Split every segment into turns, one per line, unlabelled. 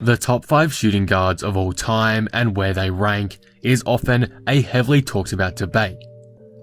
The top 5 shooting guards of all time and where they rank is often a heavily talked about debate.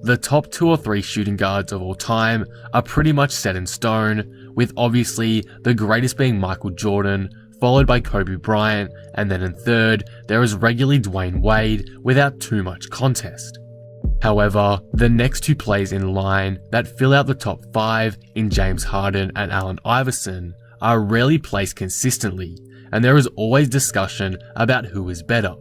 The top 2 or 3 shooting guards of all time are pretty much set in stone, with obviously the greatest being Michael Jordan, followed by Kobe Bryant, and then in third there is regularly Dwayne Wade without too much contest. However, the next 2 players in line that fill out the top 5 in James Harden and Allen Iverson are rarely placed consistently, and there is always discussion about who is better.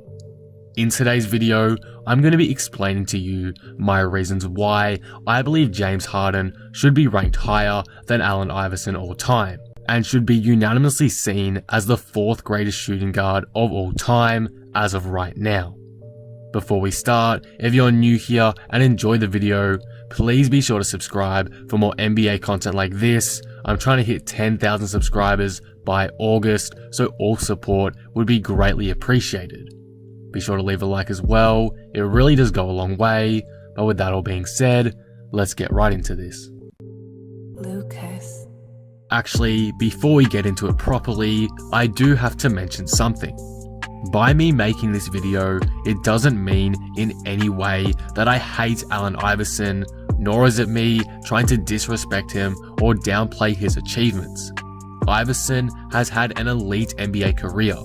In today's video, I'm going to be explaining to you my reasons why I believe James Harden should be ranked higher than Allen Iverson all time, and should be unanimously seen as the 4th greatest shooting guard of all time as of right now. Before we start, if you're new here and enjoy the video, please be sure to subscribe for more NBA content like this. I'm trying to hit 10,000 subscribers by August, so all support would be greatly appreciated. Be sure to leave a like as well, it really does go a long way. But with that all being said, let's get right into this.
Lucas.
Actually, before we get into it properly, I do have to mention something. By me making this video, it doesn't mean in any way that I hate Allen Iverson, nor is it me trying to disrespect him or downplay his achievements. Iverson has had an elite NBA career.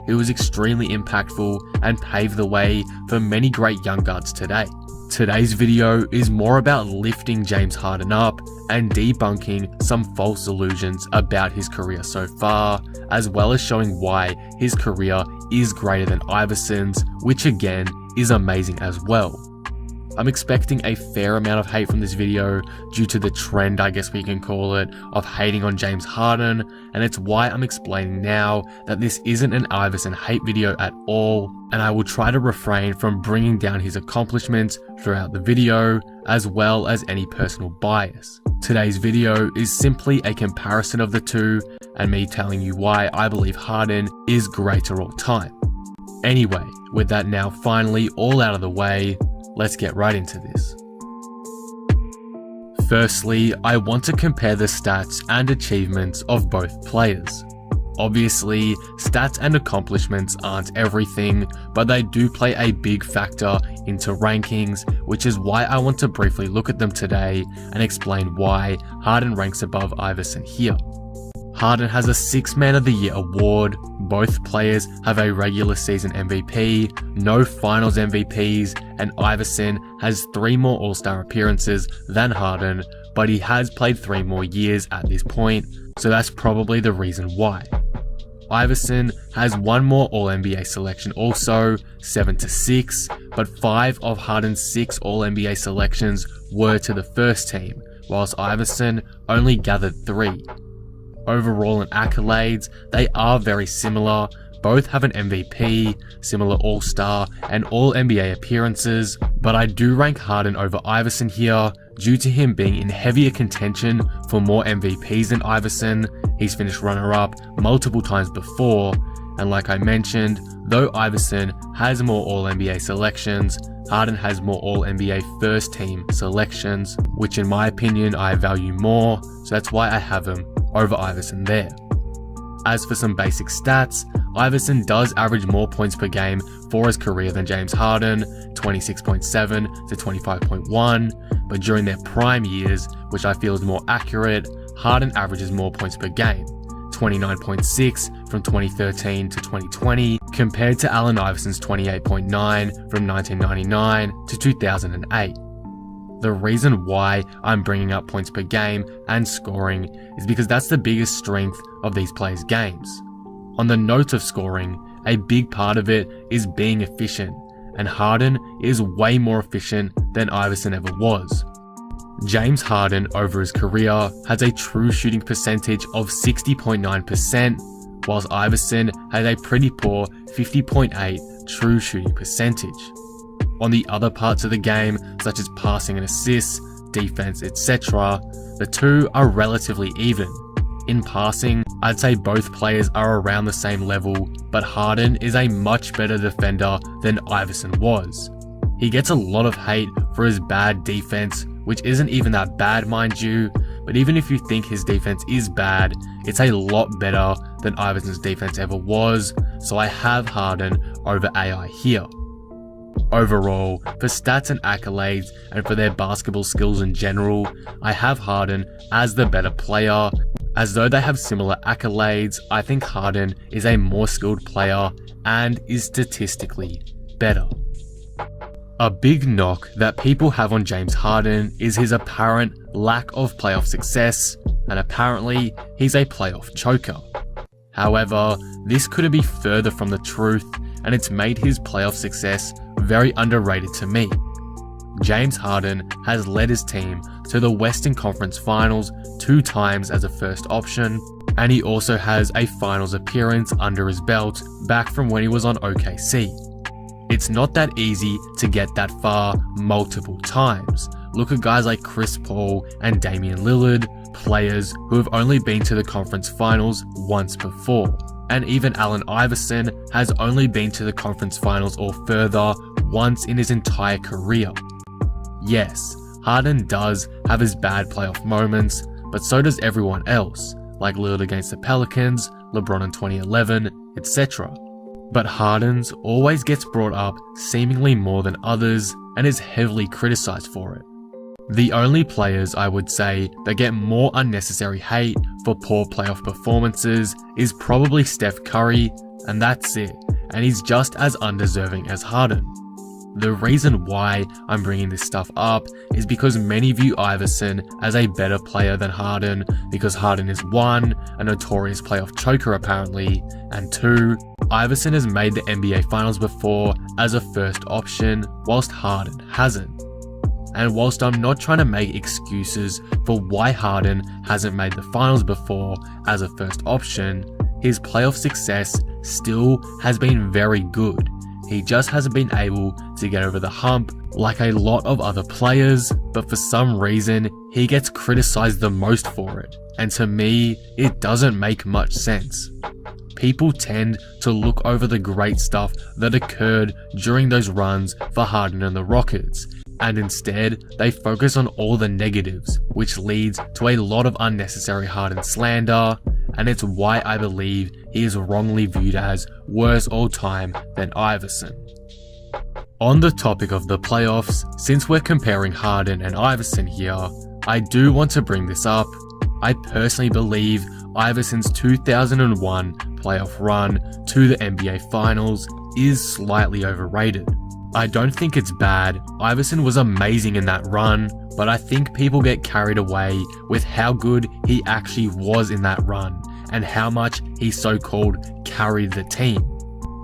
It was extremely impactful and paved the way for many great young guards today. Today's video is more about lifting James Harden up and debunking some false illusions about his career so far, as well as showing why his career is greater than Iverson's, which again is amazing as well. I'm expecting a fair amount of hate from this video due to the trend, I guess we can call it, of hating on James Harden, and it's why I'm explaining now that this isn't an Iverson hate video at all, and I will try to refrain from bringing down his accomplishments throughout the video, as well as any personal bias. Today's video is simply a comparison of the two, and me telling you why I believe Harden is greater all time. Anyway, with that now finally all out of the way, let's get right into this. Firstly, I want to compare the stats and achievements of both players. Obviously, stats and accomplishments aren't everything, but they do play a big factor into rankings, which is why I want to briefly look at them today and explain why Harden ranks above Iverson here. Harden has a 6th Man of the Year award, both players have a regular season MVP, no finals MVPs, and Iverson has 3 more All-Star appearances than Harden, but he has played 3 more years at this point, so that's probably the reason why. Iverson has 1 more All-NBA selection also, 7-6, but 5 of Harden's 6 All-NBA selections were to the first team, whilst Iverson only gathered 3. Overall in accolades, they are very similar. Both have an MVP, similar All-Star, and All-NBA appearances, but I do rank Harden over Iverson here due to him being in heavier contention for more MVPs than Iverson. He's finished runner-up multiple times before, and like I mentioned, though Iverson has more All-NBA selections, Harden has more All-NBA first team selections, which in my opinion I value more, so that's why I have him over Iverson there. As for some basic stats, Iverson does average more points per game for his career than James Harden, 26.7 to 25.1, but during their prime years, which I feel is more accurate, Harden averages more points per game, 29.6 from 2013 to 2020, compared to Allen Iverson's 28.9 from 1999 to 2008. The reason why I'm bringing up points per game and scoring is because that's the biggest strength of these players' games. On the note of scoring, a big part of it is being efficient, and Harden is way more efficient than Iverson ever was. James Harden over his career has a true shooting percentage of 60.9%, whilst Iverson had a pretty poor 50.8 true shooting percentage. On the other parts of the game, such as passing and assists, defense, etc., the two are relatively even. In passing, I'd say both players are around the same level, but Harden is a much better defender than Iverson was. He gets a lot of hate for his bad defense, which isn't even that bad mind you, but even if you think his defense is bad, it's a lot better than Iverson's defense ever was, so I have Harden over AI here. Overall, for stats and accolades, and for their basketball skills in general, I have Harden as the better player. As though they have similar accolades, I think Harden is a more skilled player and is statistically better. A big knock that people have on James Harden is his apparent lack of playoff success, and apparently he's a playoff choker. However, this couldn't be further from the truth, and it's made his playoff success very underrated to me. James Harden has led his team to the Western Conference Finals 2 times as a first option, and he also has a finals appearance under his belt back from when he was on OKC. It's not that easy to get that far multiple times. Look at guys like Chris Paul and Damian Lillard, players who have only been to the conference finals once before. And even Allen Iverson has only been to the conference finals or further once in his entire career. Yes, Harden does have his bad playoff moments, but so does everyone else, like Lillard against the Pelicans, LeBron in 2011, etc. But Harden's always gets brought up seemingly more than others and is heavily criticized for it. The only players I would say that get more unnecessary hate for poor playoff performances is probably Steph Curry, and that's it, and he's just as undeserving as Harden. The reason why I'm bringing this stuff up is because many view Iverson as a better player than Harden because Harden is 1, a notorious playoff choker apparently, and 2, Iverson has made the NBA Finals before as a first option whilst Harden hasn't. And whilst I'm not trying to make excuses for why Harden hasn't made the finals before as a first option, his playoff success still has been very good. He just hasn't been able to get over the hump like a lot of other players, but for some reason, he gets criticized the most for it. And to me, it doesn't make much sense. People tend to look over the great stuff that occurred during those runs for Harden and the Rockets, and instead they focus on all the negatives, which leads to a lot of unnecessary Harden slander, and it's why I believe he is wrongly viewed as worse all time than Iverson. On the topic of the playoffs, since we're comparing Harden and Iverson here, I do want to bring this up. I personally believe Iverson's 2001 playoff run to the NBA Finals is slightly overrated. I don't think it's bad. Iverson was amazing in that run, but I think people get carried away with how good he actually was in that run and how much he so-called carried the team.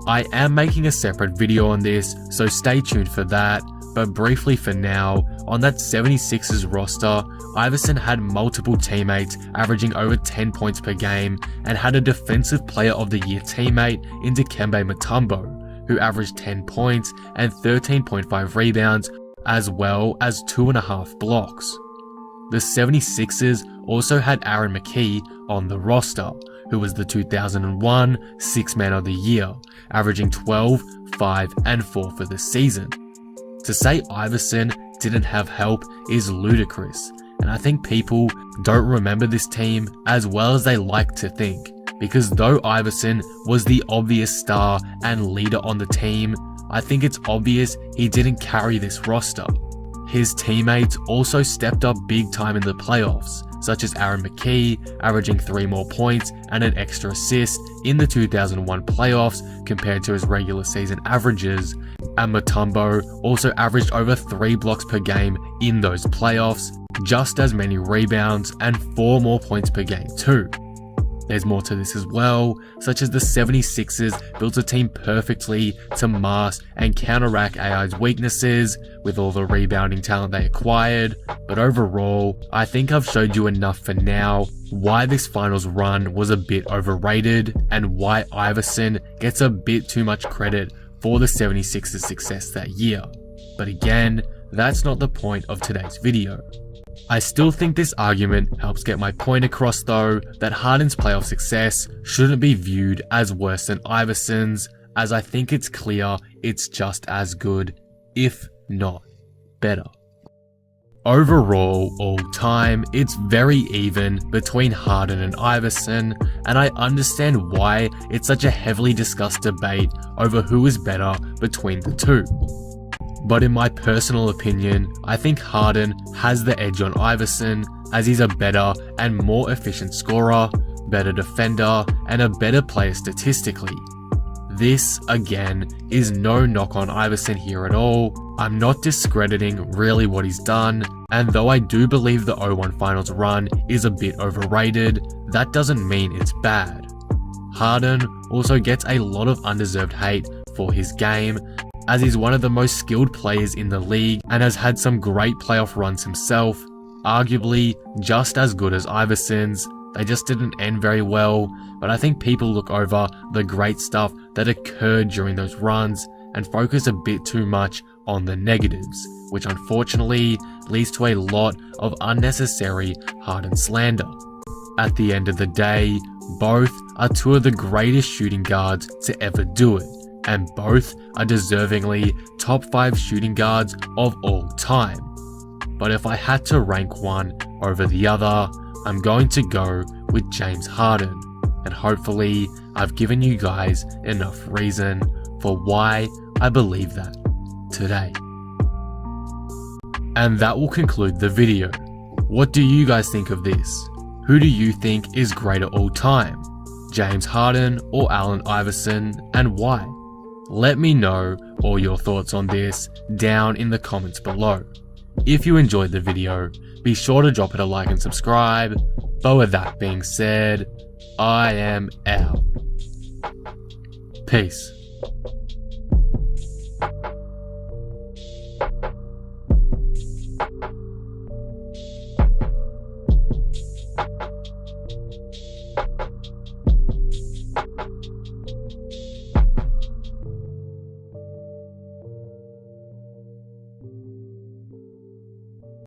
I am making a separate video on this, so stay tuned for that, but briefly for now, on that 76ers roster, Iverson had multiple teammates averaging over 10 points per game and had a Defensive Player of the Year teammate in Dikembe Mutombo, who averaged 10 points and 13.5 rebounds, as well as 2.5 blocks. The 76ers also had Aaron McKie on the roster, who was the 2001 Sixth Man of the Year, averaging 12, 5, and 4 for the season. To say Iverson didn't have help is ludicrous, and I think people don't remember this team as well as they like to think. Because though Iverson was the obvious star and leader on the team, I think it's obvious he didn't carry this roster. His teammates also stepped up big time in the playoffs, such as Aaron McKie averaging 3 more points and an extra assist in the 2001 playoffs compared to his regular season averages, and Mutombo also averaged over 3 blocks per game in those playoffs, just as many rebounds and 4 more points per game too. There's more to this as well, such as the 76ers built a team perfectly to mask and counteract AI's weaknesses with all the rebounding talent they acquired, but overall, I think I've showed you enough for now why this finals run was a bit overrated and why Iverson gets a bit too much credit for the 76ers' success that year. But again, that's not the point of today's video. I still think this argument helps get my point across though, that Harden's playoff success shouldn't be viewed as worse than Iverson's, as I think it's clear it's just as good, if not better. Overall, all time, it's very even between Harden and Iverson, and I understand why it's such a heavily discussed debate over who is better between the two. But in my personal opinion, I think Harden has the edge on Iverson, as he's a better and more efficient scorer, better defender, and a better player statistically. This, again, is no knock on Iverson here at all. I'm not discrediting really what he's done, and though I do believe the 0-1 finals run is a bit overrated, that doesn't mean it's bad. Harden also gets a lot of undeserved hate for his game, as he's one of the most skilled players in the league and has had some great playoff runs himself, arguably just as good as Iverson's. They just didn't end very well, but I think people look over the great stuff that occurred during those runs and focus a bit too much on the negatives, which unfortunately leads to a lot of unnecessary Harden slander. At the end of the day, both are two of the greatest shooting guards to ever do it, and both are deservingly top 5 shooting guards of all time. But if I had to rank one over the other, I'm going to go with James Harden, and hopefully I've given you guys enough reason for why I believe that today. And that will conclude the video. What do you guys think of this? Who do you think is greater all time? James Harden or Allen Iverson, and why? Let me know all your thoughts on this down in the comments below. If you enjoyed the video, be sure to drop it a like and subscribe. But with that being said, I am out. Peace.